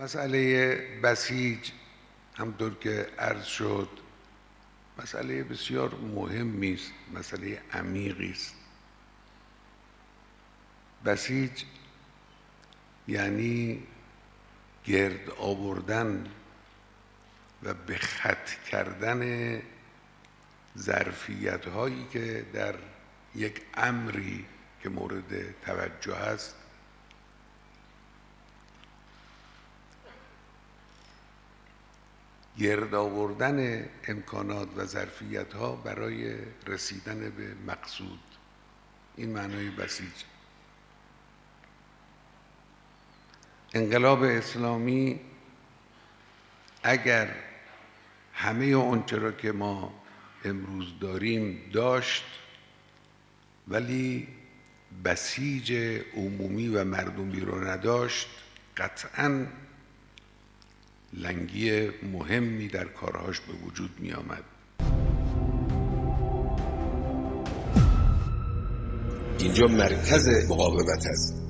مسئله بسیج همطور که عرض شد مسئله بسیار مهمی است، مسئله عمیقی است. بسیج یعنی گرد آوردن و به خط کردن ظرفیت هایی که در یک امری که مورد توجه است گرد آوردن امکانات و ظرفیت ها برای رسیدن به مقصود. این معنای بسیج. انقلاب اسلامی اگر همه آنچه را که ما امروز داریم داشت، ولی بسیج عمومی و مردمی را نداشت، قطعاً لنگی مهمی در کارهاش به وجود می آمد. اینجا مرکز مقاومت است.